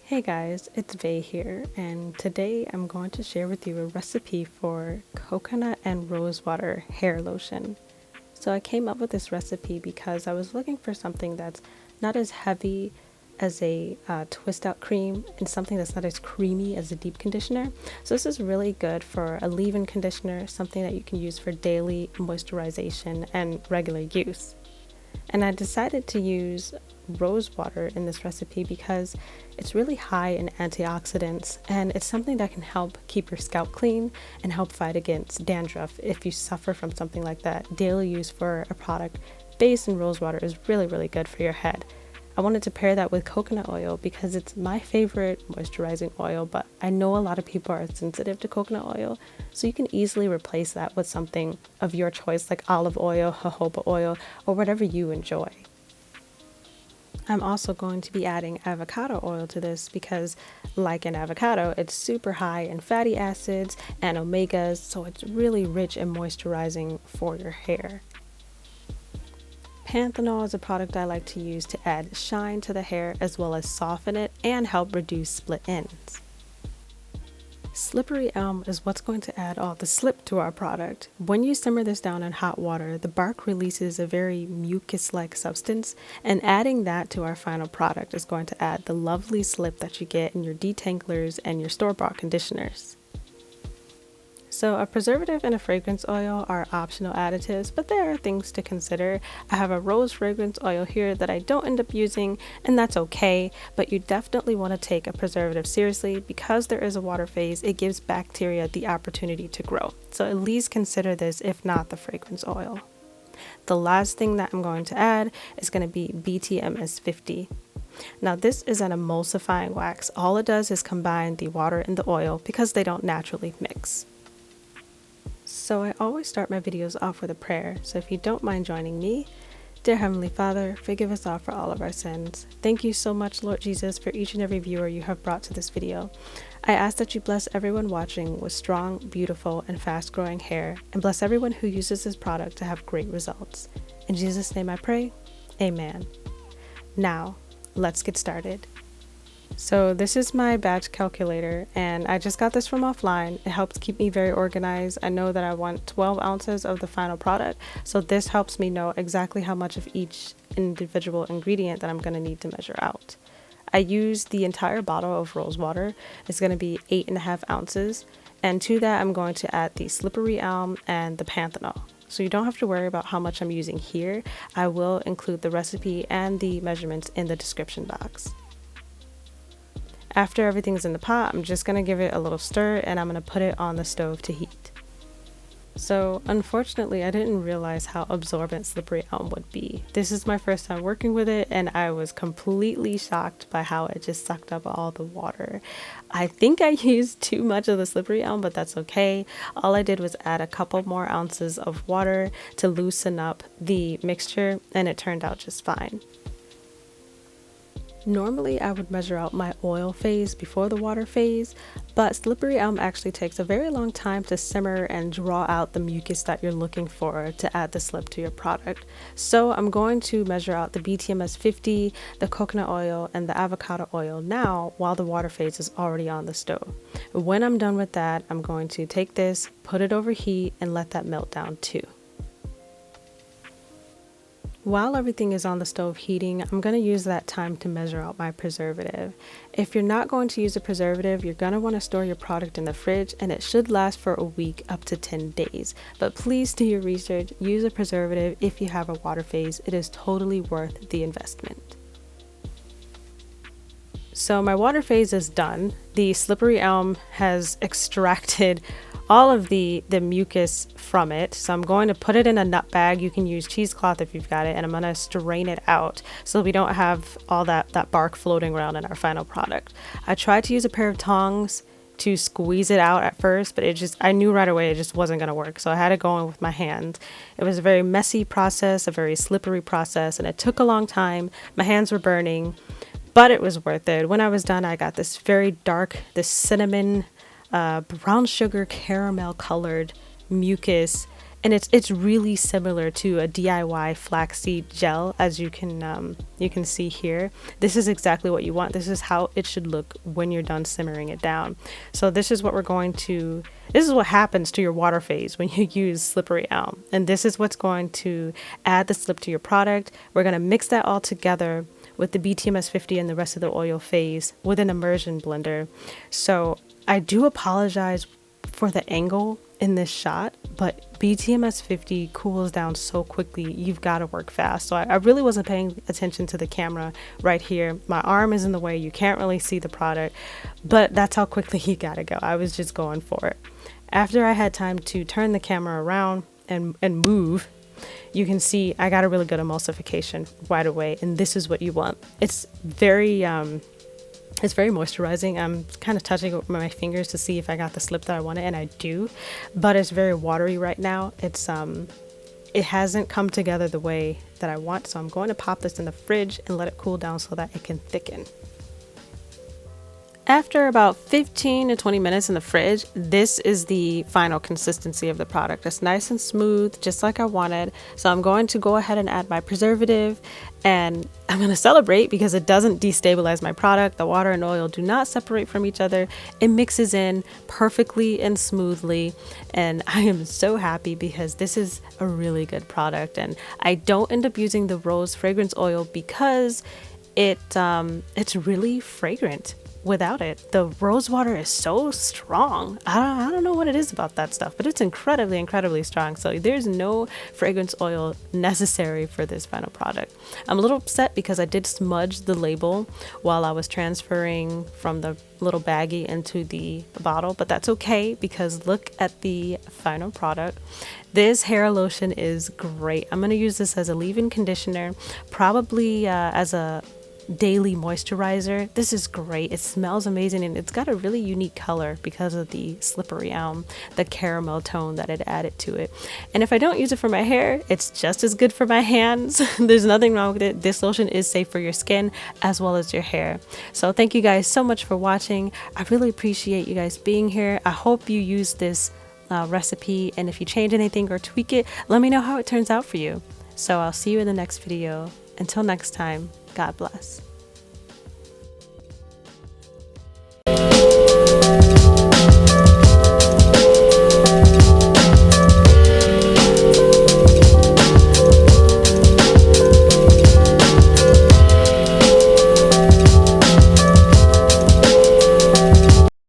Hey guys, it's Vay here, and today I'm going to share with you a recipe for coconut and rosewater hair lotion. So I came up with this recipe because I was looking for something that's not as heavy as a twist out cream and something that's not as creamy as a deep conditioner. So this is really good for a leave-in conditioner, something that you can use for daily moisturization and regular use. And I decided to use rose water in this recipe because it's really high in antioxidants and it's something that can help keep your scalp clean and help fight against dandruff if you suffer from something like that. Daily use for a product based in rose water is really good for your head. I wanted to pair that with coconut oil because it's my favorite moisturizing oil, but I know a lot of people are sensitive to coconut oil, so you can easily replace that with something of your choice like olive oil, jojoba oil, or whatever you enjoy. I'm also going to be adding avocado oil to this because, like an avocado, it's super high in fatty acids and omegas, so it's really rich and moisturizing for your hair. Panthenol is a product I like to use to add shine to the hair as well as soften it and help reduce split ends. Slippery Elm is what's going to add all the slip to our product. When you simmer this down in hot water, the bark releases a very mucus-like substance, and adding that to our final product is going to add the lovely slip that you get in your detanglers and your store-bought conditioners. So a preservative and a fragrance oil are optional additives, but there are things to consider. I have a rose fragrance oil here that I don't end up using, and that's okay, but you definitely want to take a preservative seriously because there is a water phase. It gives bacteria the opportunity to grow. So at least consider this, if not the fragrance oil. The last thing that I'm going to add is going to be BTMS 50. Now this is an emulsifying wax. All it does is combine the water and the oil because they don't naturally mix. So I always start my videos off with a prayer, so if you don't mind joining me. Dear Heavenly Father, forgive us all for all of our sins. Thank you so much, Lord Jesus, for each and every viewer you have brought to this video. I ask that you bless everyone watching with strong, beautiful, and fast-growing hair, and bless everyone who uses this product to have great results. In Jesus' name I pray, amen. Now, let's get started. So this is my batch calculator, and I just got this from offline. It helps keep me very organized. I know that I want 12 ounces of the final product, so this helps me know exactly how much of each individual ingredient that I'm going to need to measure out. I use the entire bottle of rose water. It's going to be 8.5 ounces, and to that I'm going to add the Slippery Elm and the Panthenol. So you don't have to worry about how much I'm using here. I will include the recipe and the measurements in the description box. After everything's in the pot, I'm just going to give it a little stir and I'm going to put it on the stove to heat. So unfortunately, I didn't realize how absorbent Slippery Elm would be. This is my first time working with it and I was completely shocked by how it just sucked up all the water. I think I used too much of the Slippery Elm, but that's okay. All I did was add a couple more ounces of water to loosen up the mixture and it turned out just fine. Normally I would measure out my oil phase before the water phase, but Slippery Elm actually takes a very long time to simmer and draw out the mucus that you're looking for to add the slip to your product. So I'm going to measure out the BTMS 50, the coconut oil, and the avocado oil now while the water phase is already on the stove. When I'm done with that, I'm going to take this, put it over heat, and let that melt down too. While everything is on the stove heating, I'm going to use that time to measure out my preservative. If you're not going to use a preservative, you're going to want to store your product in the fridge and it should last for a week up to 10 days. But please do your research, use a preservative if you have a water phase. It is totally worth the investment. So my water phase is done. The Slippery Elm has extracted all of the mucus from it, so I'm going to put it in a nut bag. You can use cheesecloth if you've got it, and I'm going to strain it out so we don't have all that bark floating around in our final product. I tried to use a pair of tongs to squeeze it out at first, but I knew right away it just wasn't going to work, so I had to go in with my hand. It was a very messy process, a very slippery process, and it took a long time. My hands were burning, but it was worth it. When I was done, I got this very dark, this cinnamon brown sugar caramel colored mucus, and it's really similar to a DIY flaxseed gel, as you can see here. This is exactly what you want. This is how it should look when you're done simmering it down. So this is what this is what happens to your water phase when you use Slippery Elm, and this is what's going to add the slip to your product. We're going to mix that all together with the BTMS 50 and the rest of the oil phase with an immersion blender. So I do apologize for the angle in this shot, but BTMS 50 cools down so quickly, you've got to work fast. So I really wasn't paying attention to the camera right here. My arm is in the way, you can't really see the product, but that's how quickly you gotta go. I was just going for it. After I had time to turn the camera around and move, you can see I got a really good emulsification right away, and this is what you want. It's very moisturizing. I'm kind of touching it with my fingers to see if I got the slip that I wanted, and I do, but it's very watery right now. It hasn't come together the way that I want, so I'm going to pop this in the fridge and let it cool down so that it can thicken. After about 15 to 20 minutes in the fridge, this is the final consistency of the product. It's nice and smooth, just like I wanted. So I'm going to go ahead and add my preservative, and I'm going to celebrate because it doesn't destabilize my product. The water and oil do not separate from each other. It mixes in perfectly and smoothly, and I am so happy because this is a really good product. And I don't end up using the rose fragrance oil because it's really fragrant. Without it, the rose water is so strong. I don't know what it is about that stuff, but it's incredibly strong. So there's no fragrance oil necessary for this final product. I'm a little upset because I did smudge the label while I was transferring from the little baggie into the bottle, but that's okay because look at the final product. This hair lotion is great. I'm going to use this as a leave-in conditioner, probably as a daily moisturizer. This is great. It smells amazing, and it's got a really unique color because of the Slippery Elm, the caramel tone that it added to it. And if I don't use it for my hair, it's just as good for my hands. There's nothing wrong with it. This lotion is safe for your skin as well as your hair. So thank you guys so much for watching. I really appreciate you guys being here. I hope you use this recipe, and if you change anything or tweak it, let me know how it turns out for you. So I'll see you in the next video. Until next time, God bless.